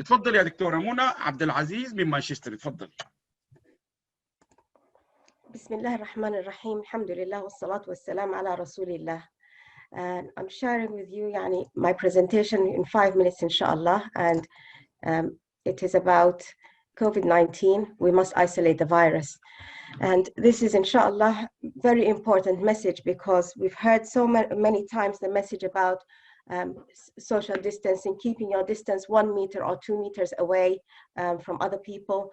اتفضل يا دكتورة منى عبد العزيز من مانشستر، اتفضل. بسم الله الرحمن الرحيم. الحمد لله والصلاة والسلام على رسول الله. And I'm sharing with you my presentation in 5 minutes inshallah, and it is about COVID-19. We must isolate the virus. And this is inshallah very important message, because we've heard so many times the message about social distancing, keeping your distance 1 meter or 2 meters away from other people.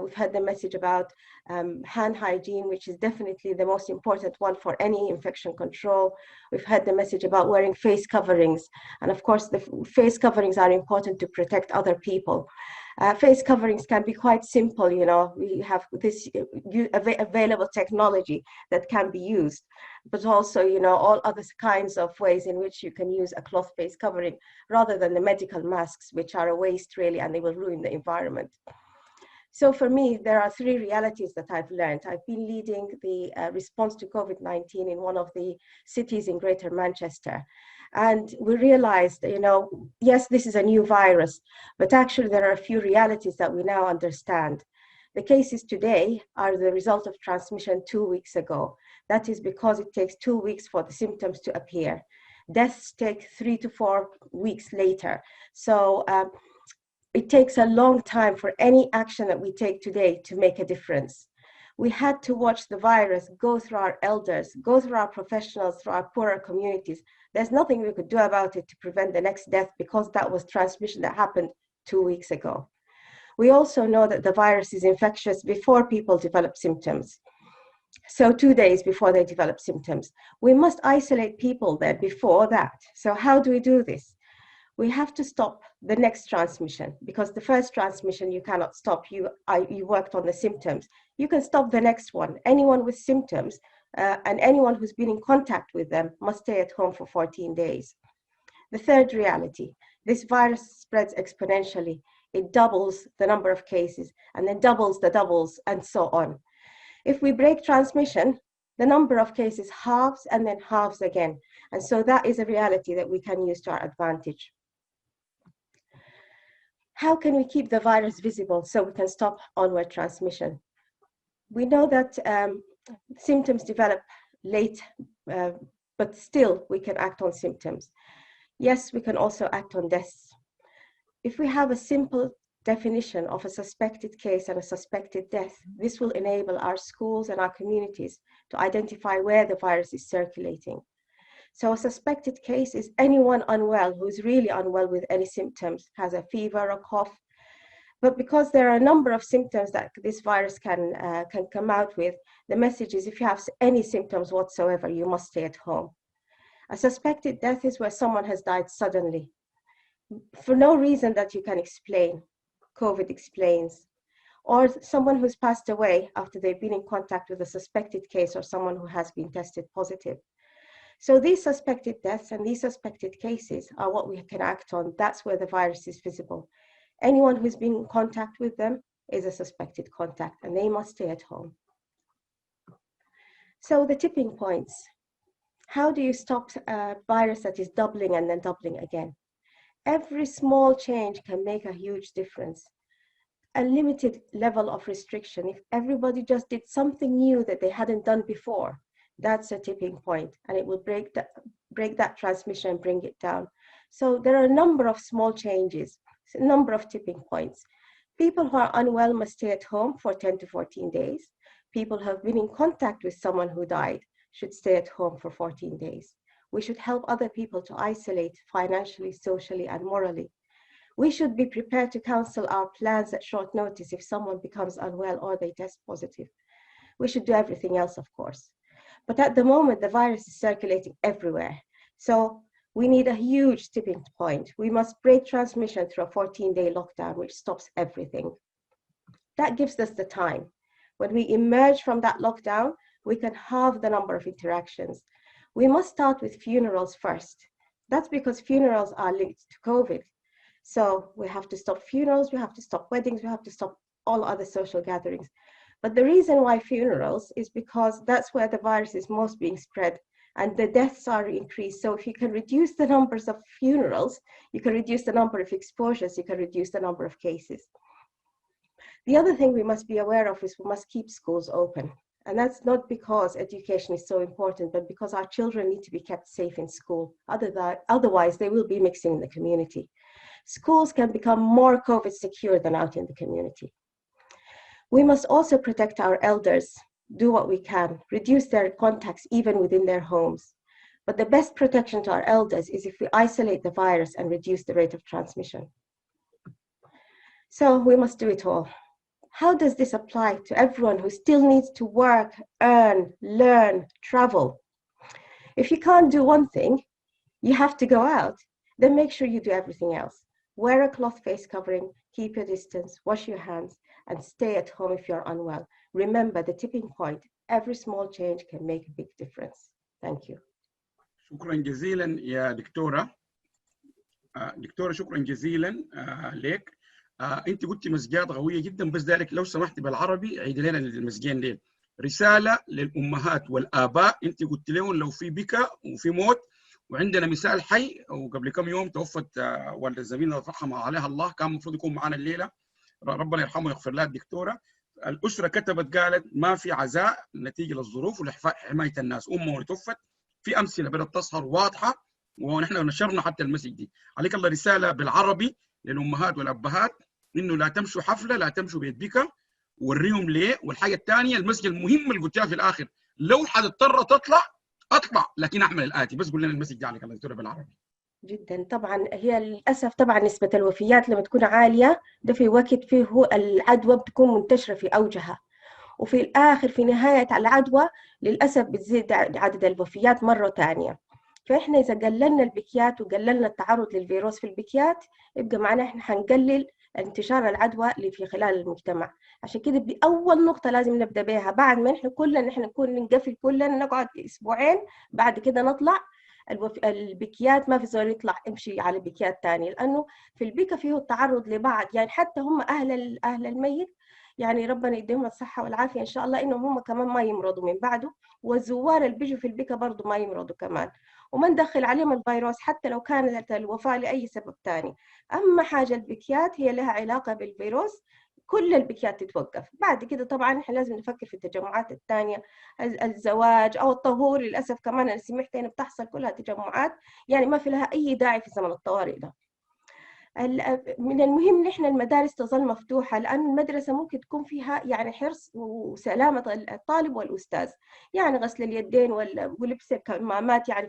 We've heard the message about hand hygiene, which is definitely the most important one for any infection control. We've heard the message about wearing face coverings. And of course, the face coverings are important to protect other people. Face coverings can be quite simple, we have this available technology that can be used, but also, all other kinds of ways in which you can use a cloth face covering rather than the medical masks, which are a waste really, and they will ruin the environment. So for me, there are 3 realities that I've learned. I've been leading the response to COVID-19 in one of the cities in Greater Manchester. And we realized, yes, this is a new virus, but actually there are a few realities that we now understand. The cases today are the result of transmission 2 weeks ago. That is because it takes 2 weeks for the symptoms to appear. Deaths take 3 to 4 weeks later. So it takes a long time for any action that we take today to make a difference. We had to watch the virus go through our elders, go through our professionals, through our poorer communities. There's nothing we could do about it to prevent the next death, because that was transmission that happened 2 weeks ago. We also know that the virus is infectious before people develop symptoms. So 2 days before they develop symptoms. We must isolate people there before that. So how do we do this? We have to stop the next transmission, because the first transmission you cannot stop. You worked on the symptoms. You can stop the next one. Anyone with symptoms and anyone who's been in contact with them must stay at home for 14 days. The third reality, this virus spreads exponentially. It doubles the number of cases and then doubles the doubles and so on. If we break transmission, the number of cases halves and then halves again. And so that is a reality that we can use to our advantage. How can we keep the virus visible so we can stop onward transmission? We know that symptoms develop late, but still we can act on symptoms. Yes, we can also act on deaths. If we have a simple definition of a suspected case and a suspected death, this will enable our schools and our communities to identify where the virus is circulating. So a suspected case is anyone unwell who's really unwell with any symptoms, has a fever or cough. But because there are a number of symptoms that this virus can come out with, the message is if you have any symptoms whatsoever, you must stay at home. A suspected death is where someone has died suddenly for no reason that you can explain. COVID explains. Or someone who's passed away after they've been in contact with a suspected case or someone who has been tested positive. So these suspected deaths and these suspected cases are what we can act on. That's where the virus is visible. Anyone who's been in contact with them is a suspected contact, and they must stay at home. So the tipping points. How do you stop a virus that is doubling and then doubling again? Every small change can make a huge difference. A limited level of restriction, if everybody just did something new that they hadn't done before, that's a tipping point, and it will break that transmission and bring it down. So there are a number of small changes, a number of tipping points. People who are unwell must stay at home for 10 to 14 days. People who have been in contact with someone who died should stay at home for 14 days. We should help other people to isolate financially, socially, and morally. We should be prepared to cancel our plans at short notice if someone becomes unwell or they test positive. We should do everything else, of course. But at the moment, the virus is circulating everywhere. So we need a huge tipping point. We must break transmission through a 14-day lockdown, which stops everything. That gives us the time. When we emerge from that lockdown, we can halve the number of interactions. We must start with funerals first. That's because funerals are linked to COVID. So we have to stop funerals, we have to stop weddings, we have to stop all other social gatherings. But the reason why funerals is because that's where the virus is most being spread. and the deaths are increased. So if you can reduce the numbers of funerals, you can reduce the number of exposures, you can reduce the number of cases. The other thing we must be aware of is we must keep schools open. And that's not because education is so important, but because our children need to be kept safe in school. Otherwise, they will be mixing in the community. Schools can become more COVID secure than out in the community. We must also protect our elders, do what we can, reduce their contacts even within their homes. But the best protection to our elders is if we isolate the virus and reduce the rate of transmission. So we must do it all. How does this apply to everyone who still needs to work, earn, learn, travel? If you can't do one thing, you have to go out, then make sure you do everything else. Wear a cloth face covering, keep your distance, wash your hands, and stay at home if you're unwell. Remember the tipping point. Every small change can make a big difference. Thank you. شكرا جزيلا يا دكتورة. دكتورة شكرا جزيلا لك. انت قلتي مسجات قويه جدا، بس ذلك لو سمحتي بالعربي عيد لنا المسجين دي. رساله للامهات والاباء، انت قلت لهم لو في بكا وفي موت، وعندنا مثال حي، وقبل كم يوم توفت والده زميلنا رحم عليها الله، كان المفروض يكون معنا الليله، ربنا يرحمه ويغفر لها الدكتوره. الاسره كتبت قالت ما في عزاء نتيجه للظروف ولحمايه الناس، امه توفت. في امثله بدات تظهر واضحه، ونحن نشرنا حتى المسج دي. عليك الله رساله بالعربي للامهات والابهات انه لا تمشوا حفله، لا تمشوا بيت بكا، وريهم ليه. والحاجه الثانيه المسج المهم اللي قلتها في الاخر، لو حتضطر تطلع اطلع، لكن اعمل الاتي. بس قول لنا المسج ده عليك الله دكتوره بالعربي. جدا. طبعا هي للاسف طبعا نسبه الوفيات لما تكون عاليه ده في وقت فيه العدوى بتكون منتشره في اوجها، وفي الاخر في نهايه العدوى للاسف بتزيد عدد الوفيات مره ثانيه. فاحنا اذا قللنا البكيات وقللنا التعرض للفيروس في البكيات، يبقى معناه احنا حنقلل انتشار العدوى اللي في خلال المجتمع. عشان كده بأول نقطة لازم نبدأ بها، بعد ما احنا كلنا نكون نقفل كلنا نقعد اسبوعين، بعد كده نطلع البكيات ما في زول يطلع يمشي على بكيات تانية، لأنه في البكا فيه التعرض لبعض، يعني حتى هم أهل الميت يعني ربنا يديهم الصحة والعافية إن شاء الله، إنهم هم كمان ما يمرضوا من بعده، والزوار اللي بيجوا في البكا برضو ما يمرضوا كمان، وما ندخل عليهم الفيروس حتى لو كانت الوفاة لأي سبب تاني. أهم حاجة البكيات هي لها علاقة بالفيروس، كل البكيات تتوقف. بعد كده طبعا احنا لازم نفكر في التجمعات الثانيه، الزواج او الطهور، للاسف كمان انا سمعت هنا بتحصل كلها تجمعات، يعني ما في لها اي داعي في زمن الطوارئ ده. من المهم ان احنا المدارس تظل مفتوحه، لان المدرسه ممكن تكون فيها يعني حرص وسلامه الطالب والاستاذ، يعني غسل اليدين ولبس الكمامات. يعني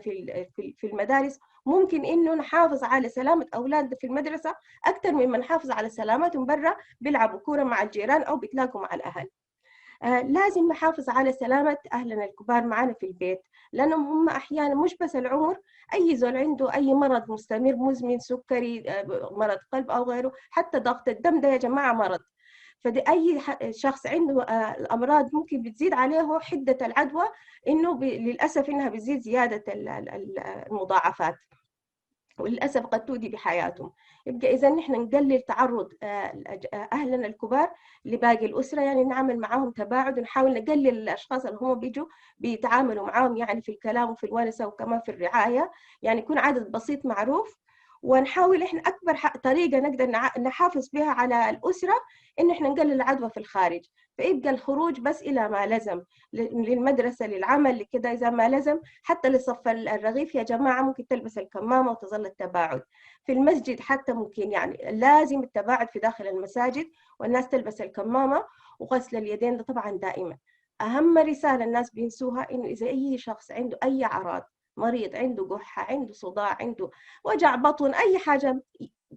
في المدارس ممكن انه نحافظ على سلامه اولادنا في المدرسه اكثر مما نحافظ على سلامتهم برا، بيلعبوا كوره مع الجيران او بيتلاقوا مع الاهل. لازم نحافظ على سلامة أهلنا الكبار معنا في البيت، لأنهم هم أحيانا مش بس العمر، أي زول عنده أي مرض مستمر مزمن، سكري، مرض قلب أو غيره، حتى ضغط الدم ده يا جماعة مرض. فدي أي شخص عنده الأمراض ممكن بتزيد عليه حدة العدوى، إنه للأسف إنها بتزيد زيادة المضاعفات، وللأسف قد تؤدي بحياتهم. يبقى إذا نحن نقلل تعرض أهلنا الكبار لباقي الأسرة، يعني نعمل معهم تباعد، ونحاول نقلل الأشخاص اللي هم بيجوا بيتعاملوا معهم يعني في الكلام وفي الونسة وكمان في الرعاية، يعني يكون عدد بسيط معروف. ونحاول إحنا أكبر طريقة نقدر نحافظ بها على الأسرة إن إحنا نقلل العدوى في الخارج، فيبقى الخروج بس إلى ما لزم، للمدرسة للعمل لكده إذا ما لزم. حتى لصف الرغيف يا جماعة ممكن تلبس الكمامة وتظل التباعد. في المسجد حتى ممكن يعني لازم التباعد في داخل المساجد، والناس تلبس الكمامة وغسل اليدين، ده طبعا دائما. أهم رسالة الناس بينسوها إنه إذا أي شخص عنده أي أعراض، مريض عنده كحة، عنده صداع، عنده وجع بطن، أي حاجة،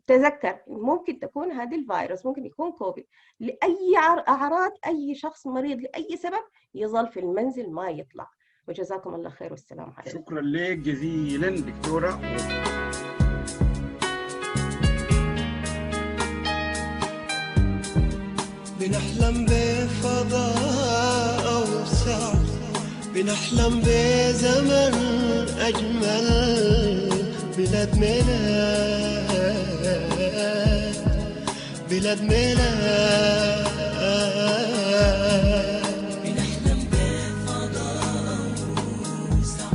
تذكر ممكن تكون هذه الفيروس، ممكن يكون كوفيد. لأي أعراض أي شخص مريض لأي سبب يظل في المنزل ما يطلع. وجزاكم الله خير والسلام عليكم. شكرا لك جزيلا دكتورة. بنحلم بفضاء أوسع، بنحلم بزمن أجمل، بلاد ميلاد، بلاد ميلاد. بنحلم بفضاء أوسع،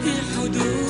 حدود